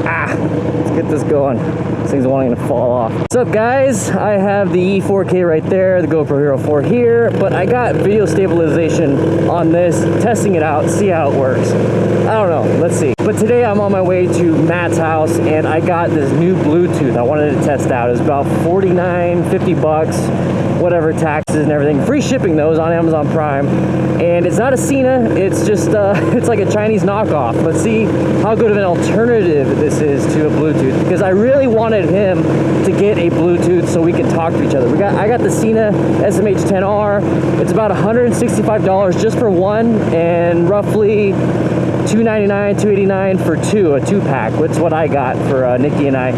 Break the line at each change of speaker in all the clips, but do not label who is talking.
Let's get this going. This thing's wanting to fall off. What's up, guys? I have the E4K right there, the GoPro Hero 4 here, but I got video stabilization on this, testing it out, see how it works. I don't know, let's see. But today I'm on my way to Matt's house and I got this new Bluetooth I wanted to test out. It was about $49, $50, whatever, taxes and everything. Free shipping those on Amazon Prime. And it's not a SENA, it's just, it's like a Chinese knockoff. Let's see how good of an alternative this is to a Bluetooth, because I really wanted him to get a Bluetooth so we could talk to each other. I got the SENA SMH10r. It's about $165 just for one, and roughly $299, $289 for a two-pack. That's what I got for Nikki and I.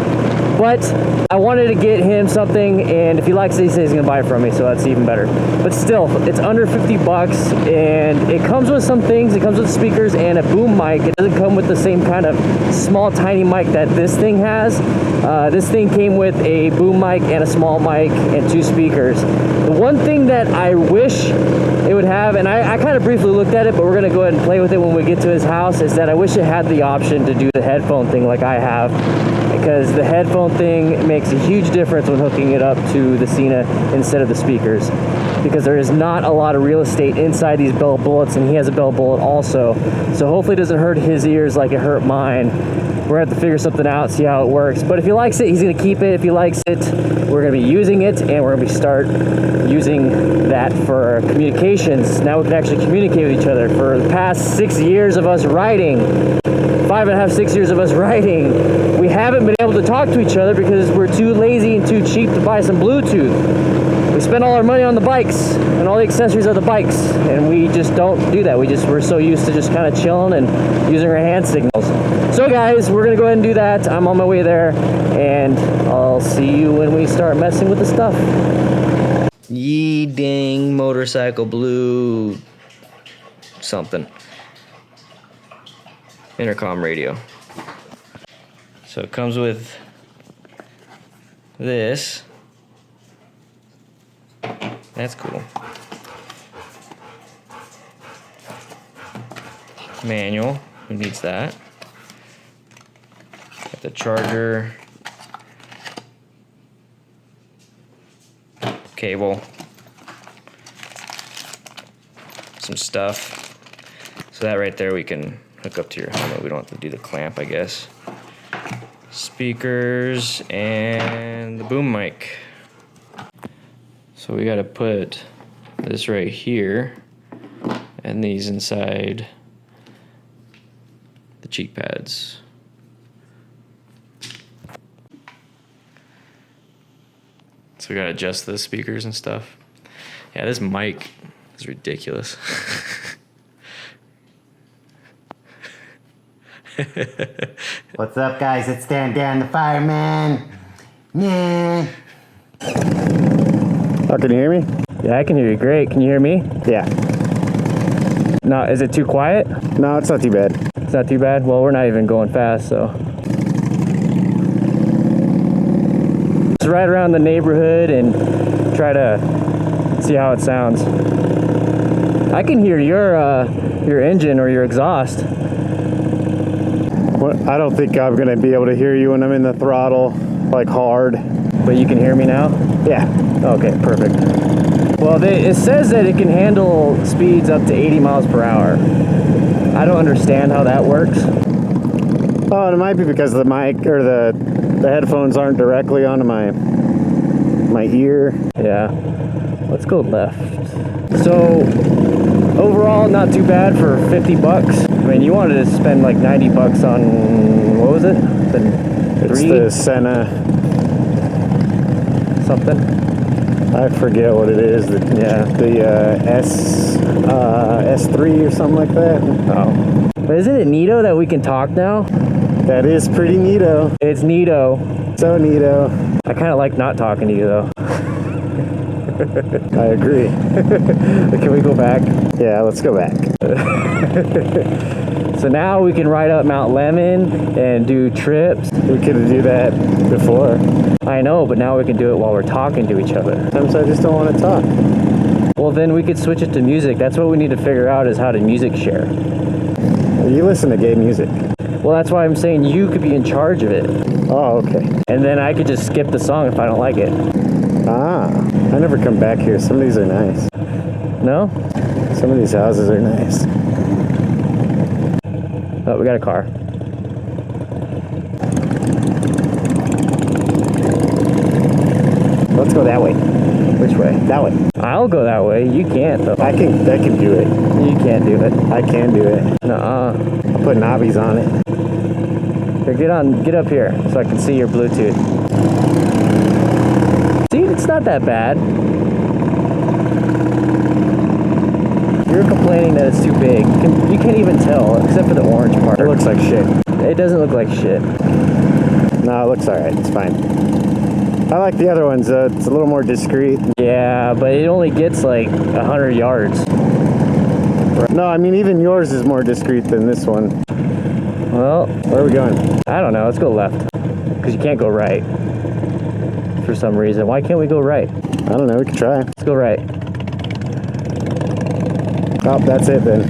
But I wanted to get him something, and if he likes it, he says he's gonna buy it from me, so that's even better. But still, it's under 50 bucks, and it comes with some things. It comes with speakers and a boom mic. It doesn't come with the same kind of small, tiny mic that this thing has. This thing came with a boom mic and a small mic and two speakers. The one thing that I wish it would have, and I kind of briefly looked at it, but we're gonna go ahead and play with it when we get to his house, is that I wish it had the option to do the headphone thing like I have, because the headphone thing makes a huge difference when hooking it up to the SENA instead of the speakers, because there is not a lot of real estate inside these Bell Bullets, and he has a Bell Bullitt also, so hopefully it doesn't hurt his ears like it hurt mine. We're gonna have to figure something out, see how it works. But if he likes it, he's gonna keep it. If he likes it, we're gonna be using it, and we're gonna start using that for communications. Now we can actually communicate with each other. For the past 6 years of us riding, 5.5, 6 years of us riding, we haven't been able to talk to each other because we're too lazy and too cheap to buy some Bluetooth. We spend all our money on the bikes and all the accessories of the bikes, and we just don't do that. We're so used to just kind of chilling and using our hand signals. So guys, we're gonna go ahead and do that. I'm on my way there, and I'll see you when we start messing with the stuff. Yee ding motorcycle blue something. Intercom radio. So it comes with this. That's cool. Manual, who needs that? Got the charger, cable, some stuff. So that right there we can hook up to your helmet. We don't have to do the clamp, I guess. Speakers and the boom mic. So we gotta put this right here and these inside the cheek pads. So we gotta adjust the speakers and stuff. Yeah, this mic is ridiculous.
What's up, guys? It's DanDanTheFireman. Yeah.
Oh, can you hear me? Yeah, I can hear you great. Can you hear me?
Yeah.
No, is it too quiet?
No, it's not too bad.
It's not too bad? Well, we're not even going fast, so. Just ride around the neighborhood and try to see how it sounds. I can hear your engine or your exhaust.
Well, I don't think I'm gonna be able to hear you when I'm in the throttle, like hard.
But you can hear me now?
Yeah.
Okay, perfect. Well, it says that it can handle speeds up to 80 miles per hour. I don't understand how that works.
Oh, and it might be because the mic or the headphones aren't directly onto my ear.
Yeah. Let's go left. So overall, not too bad for 50 bucks. I mean, you wanted to spend like 90 bucks on, what was it?
It's the SENA
something.
I forget what it is. The S3 or something like that.
Oh. But isn't it neato that we can talk now?
That is pretty neato.
It's neato.
So neato.
I kind of like not talking to you though.
I agree.
Can we go back?
Yeah, let's go back.
So now we can ride up Mount Lemon and do trips.
We could do that before.
I know, but now we can do it while we're talking to each other.
Sometimes I just don't want to talk.
Well, then we could switch it to music. That's what we need to figure out, is how to music share.
You listen to gay music.
Well, that's why I'm saying you could be in charge of it.
Oh, okay.
And then I could just skip the song if I don't like it.
Ah, I never come back here. Some of these are nice.
No?
Some of these houses are nice.
Oh, we got a car.
Let's go that way.
Which way?
That way.
I'll go that way. You can't, though.
I can do it.
You can't do it.
I can do it.
Nuh-uh.
I'll put knobbies on it.
Here, get up here so I can see your Bluetooth. See, it's not that bad. You're complaining that it's too big. You can't even tell, except for the orange part.
It looks like shit.
It doesn't look like shit.
No, it looks alright. It's fine. I like the other ones. It's a little more discreet.
Yeah, but it only gets like 100 yards.
No, I mean, even yours is more discreet than this one.
Well,
where are we going?
I don't know. Let's go left. Because you can't go right. For some reason. Why can't we go right?
I don't know. We can try.
Let's go right.
Oh, that's it then.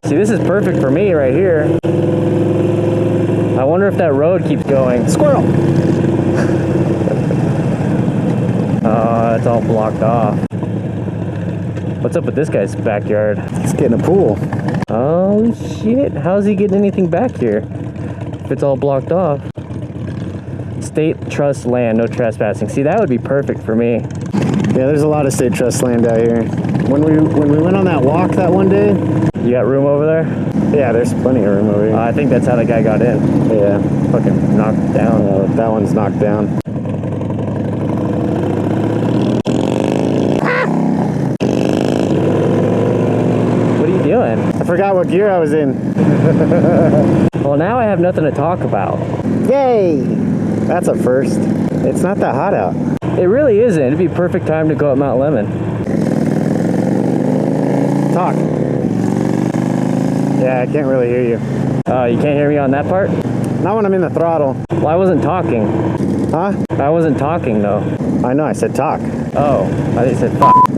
See, this is perfect for me right here. I wonder if that road keeps going.
Squirrel!
Oh, it's all blocked off. What's up with this guy's backyard?
He's getting a pool.
Oh, shit. How's he getting anything back here? If it's all blocked off. State trust land, no trespassing. See, that would be perfect for me.
Yeah, there's a lot of state trust land out here. When we went on that walk that one day.
You got room over there?
Yeah, there's plenty of room over here.
I think that's how the guy got in.
Yeah.
Fucking knocked down.
That one's knocked down.
What are you doing?
I forgot what gear I was in.
Well, now I have nothing to talk about.
Yay! That's a first. It's not that hot out.
It really isn't. It'd be perfect time to go up Mount Lemon.
Talk. Yeah, I can't really hear you.
You can't hear me on that part?
Not when I'm in the throttle.
Well, I wasn't talking.
Huh?
I wasn't talking, though.
I know, I said talk.
Oh, I think you said fuck.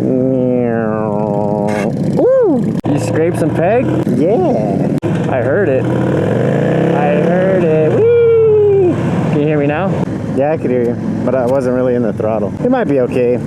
Woo!
You scraped some peg?
Yeah.
I heard it. I heard it. Whee! Can you hear me now?
Yeah, I could hear you, but I wasn't really in the throttle. It might be okay.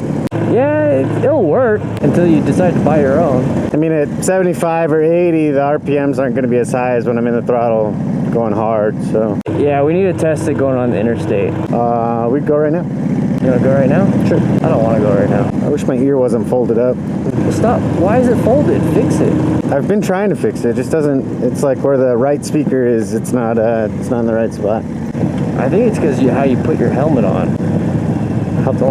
Yeah, it'll work until you decide to buy your own.
I mean, at 75 or 80, the RPMs aren't going to be as high as when I'm in the throttle going hard, so.
Yeah, we need to test it going on the interstate.
We can go right now.
You want to go right now?
Sure.
I don't want to go right now.
I wish my ear wasn't folded up.
Well, stop. Why is it folded? Fix it.
I've been trying to fix it. It just doesn't, it's like where the right speaker is, it's not in the right spot.
I think it's because how you put your helmet on. It's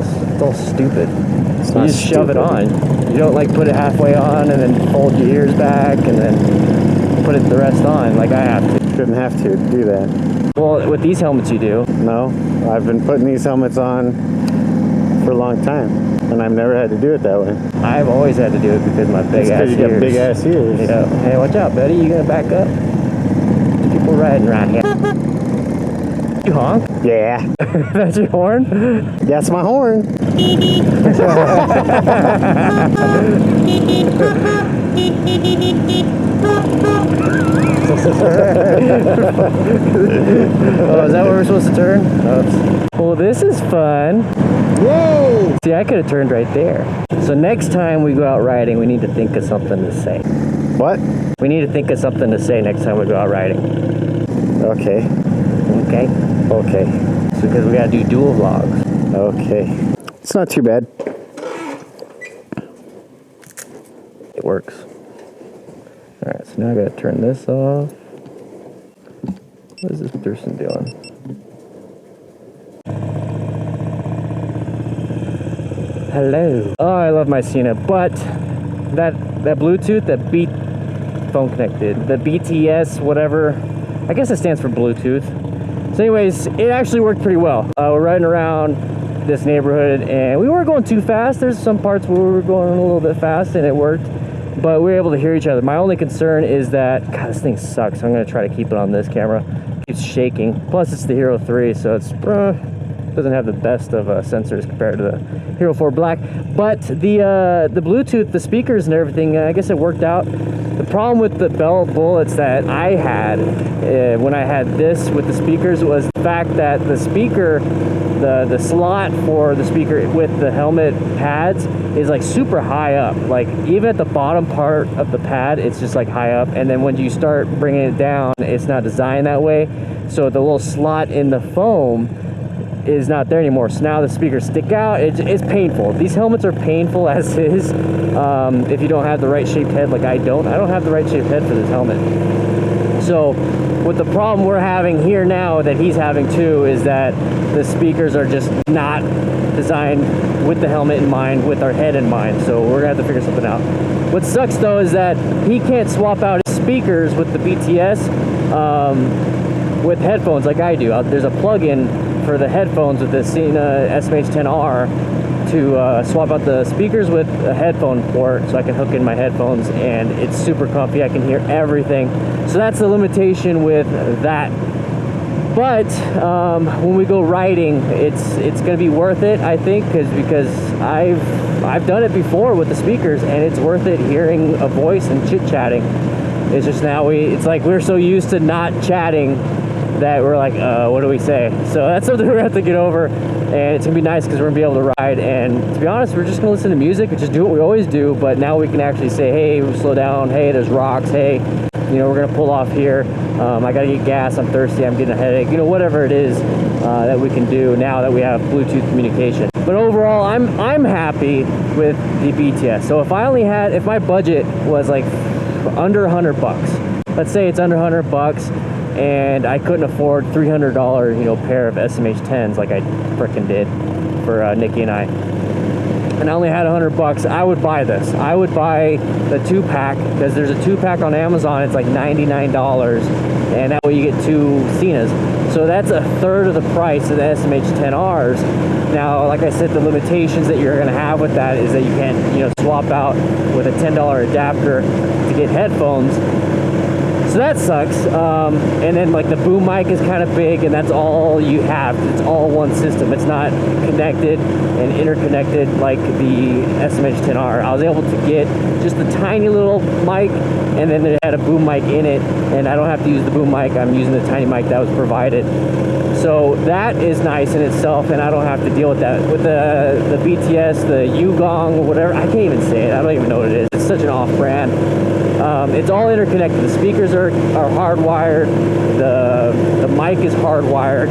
all stupid. You just shove it on. You don't like put it halfway on and then fold your ears back and then put the rest on like I have to.
Shouldn't have to do that.
Well, with these helmets you do.
No, I've been putting these helmets on for a long time, and I've never had to do it that way.
I've always had to do it because of my big ass ears.
You got big ass ears.
Yeah. Hey, watch out, buddy. You gonna back up? There's people riding around here. You honk?
Yeah.
That's your horn?
That's my horn.
Oh, is that where we're supposed to turn? Oh, well, this is fun.
Yay!
See, I could have turned right there. So next time we go out riding, we need to think of something to say.
What?
We need to think of something to say next time we go out riding.
Okay.
Okay?
Okay.
So because we gotta do dual vlogs.
Okay. It's not too bad.
It works. Alright, so now I gotta turn this off. What is this person doing? Hello. Oh, I love my SENA, but that Bluetooth, that beat phone connected, the BTS, whatever, I guess it stands for Bluetooth. So anyways, it actually worked pretty well. We're riding around this neighborhood and we weren't going too fast. There's some parts where we were going a little bit fast and it worked, but we were able to hear each other. My only concern is that, God, this thing sucks. I'm gonna try to keep it on this camera. It keeps shaking. Plus it's the Hero 3, so it's doesn't have the best of sensors compared to the Hero 4 Black. But the Bluetooth, the speakers and everything, I guess it worked out. The problem with the Bell Bullets that I had when I had this with the speakers was the fact that the speaker, the slot for the speaker with the helmet pads is like super high up. Like even at the bottom part of the pad, it's just like high up, and then when you start bringing it down, it's not designed that way. So the little slot in the foam is not there anymore. So now the speakers stick out. It's painful. These helmets are painful as is. If you don't have the right shaped head, like I don't have the right shaped head for this helmet. So with the problem we're having here now that he's having too is that the speakers are just not designed with the helmet in mind, with our head in mind. So we're gonna have to figure something out. What sucks though is that he can't swap out his speakers with the BTS with headphones like I do. There's a plug-in for the headphones with the SENA SMH10r to swap out the speakers with a headphone port so I can hook in my headphones, and it's super comfy. I can hear everything. So that's the limitation with that. But when we go riding, it's gonna be worth it, I think, because I've done it before with the speakers, and it's worth it hearing a voice and chit-chatting. It's just now it's like we're so used to not chatting that we're like, what do we say? So that's something we're gonna have to get over, and it's gonna be nice because we're gonna be able to ride. And to be honest, we're just gonna listen to music and just do what we always do, but now we can actually say, hey, slow down, hey, there's rocks, hey, you know, we're gonna pull off here, I gotta get gas, I'm thirsty, I'm getting a headache, you know, whatever it is that we can do now that we have Bluetooth communication. But overall, I'm happy with the BTS. So if my budget was like under $100, let's say it's under $100, and I couldn't afford $300, you know, pair of SMH10s like I frickin' did for Nikki and I, and I only had $100, I would buy this. I would buy the 2-pack, because there's a 2-pack on Amazon. It's like $99, and that way you get 2 SENAs. So that's a third of the price of the SMH10Rs. Now, like I said, the limitations that you're going to have with that is that you can't, you know, swap out with a $10 adapter to get headphones. So that sucks. And then like the boom mic is kind of big, and that's all you have. It's all one system. It's not connected and interconnected like the SMH10R. I was able to get just a tiny little mic, and then it had a boom mic in it, and I don't have to use the boom mic. I'm using the tiny mic that was provided. So that is nice in itself, and I don't have to deal with that. With the BTS, the Yugong, whatever, I can't even say it. I don't even know what it is. It's such an off-brand. It's all interconnected. The speakers are hardwired, the mic is hardwired,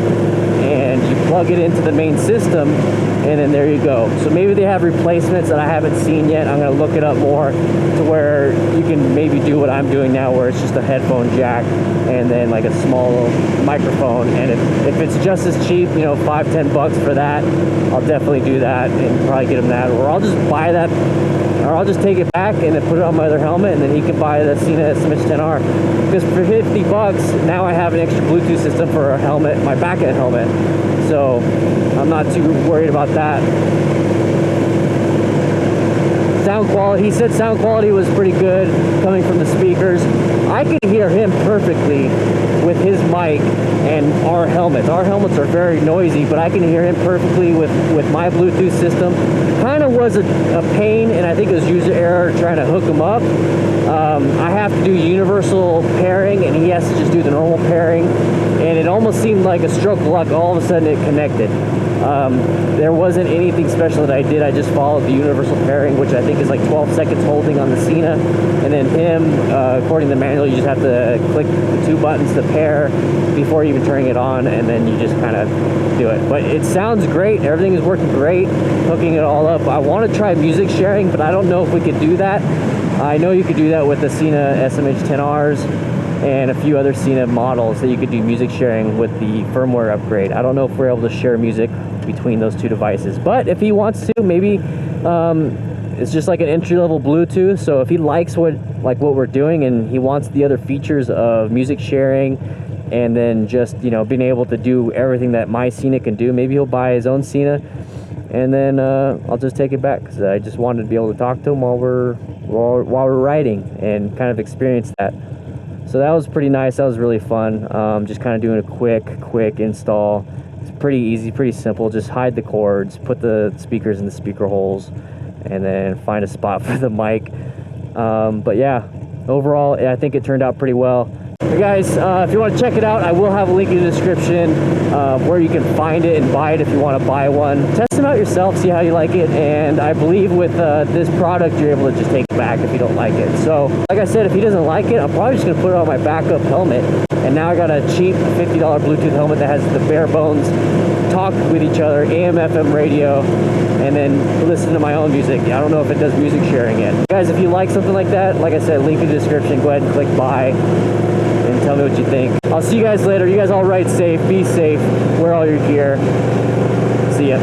and you plug it into the main system, and then there you go. So maybe they have replacements that I haven't seen yet. I'm going to look it up more to where you can maybe do what I'm doing now, where it's just a headphone jack and then like a small microphone. And if it's just as cheap, you know, $5-10 for that, I'll definitely do that and probably get him that. Or I'll just buy that, or I'll just take it back and then put it on my other helmet, and then he can buy the SENA SMH10R. Because for $50, now I have an extra Bluetooth system for a helmet, my back end helmet. So I'm not too worried about that. Sound quality, he said sound quality was pretty good coming from the speakers. I could hear him perfectly with his mic and our helmets. Our helmets are very noisy, but I can hear him perfectly with my Bluetooth system. Kind of was a pain, and I think it was user error trying to hook him up. I have to do universal pairing, and he has to just do the normal pairing, and it almost seemed like a stroke of luck. All of a sudden it connected. There wasn't anything special that I did. I just followed the universal pairing, which I think is like 12 seconds holding on the SENA, and then him, according to the manual, you just have to click the 2 buttons to pair before even turning it on, and then you just kind of do it. But it sounds great. Everything is working great, hooking it all up. I want to try music sharing, but I don't know if we could do that. I know you could do that with the SENA SMH10Rs and a few other SENA models that you could do music sharing with the firmware upgrade. I don't know if we're able to share music between those 2 devices, but if he wants to, maybe it's just like an entry-level Bluetooth. So if he likes what we're doing, and he wants the other features of music sharing, and then just, you know, being able to do everything that my SENA can do, maybe he'll buy his own SENA, and then I'll just take it back, because I just wanted to be able to talk to him while we're riding and kind of experience that. So that was pretty nice. That was really fun. Just kind of doing a quick install, It's pretty easy, pretty simple. Just hide the cords, put the speakers in the speaker holes, and then find a spot for the mic. But yeah, overall, I think it turned out pretty well. Hey guys, if you want to check it out, I will have a link in the description where you can find it and buy it if you want to buy one. Test them out yourself, see how you like it, and I believe with this product, you're able to just take it back if you don't like it. So, like I said, if he doesn't like it, I'm probably just going to put it on my backup helmet. And now I got a cheap $50 Bluetooth helmet that has the bare bones talk with each other, AM, FM radio, and then listen to my own music. I don't know if it does music sharing yet. Guys, if you like something like that, like I said, link in the description, go ahead and click buy and tell me what you think. I'll see you guys later. You guys all ride safe, be safe, wear all your gear. See ya.